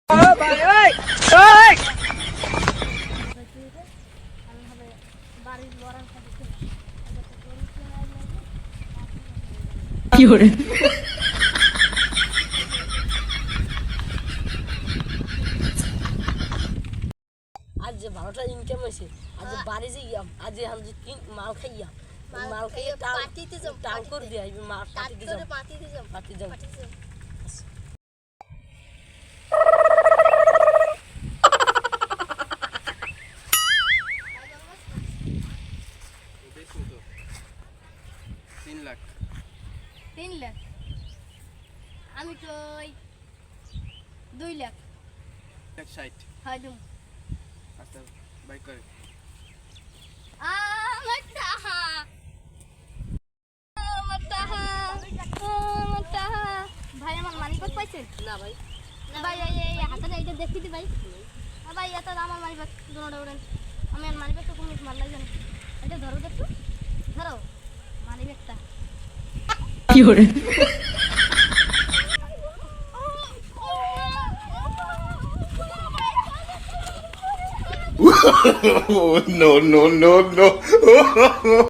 কি করে আজ যে 12টা ইনকাম হয়েছে আজ বাড়ি যে আজ আমি যে মাল খাইয়া মাল খাইয়া পার্টিতে যাও টাল করে দিয়ে আইবি মাল পার্টিতে যাও পার্টি যাও তিন লাখ 3 লাখ আমি কই 2 লাখ 160 হয় দুম আচ্ছা বাই করে আমার টাকা ভাই আমার মানিব্যাগ পাইছেন না ভাই ভাই এই হাতে এইটা দেখি দি ভাই ভাই এটা আমার মানিব্যাগ দুটোটা উড়েন আমি আর মানিব্যাগটা কোন মাল লাগে না এটা ধরো দেখো ধরো মানিব্যাগটা কি করে no, no, no, no.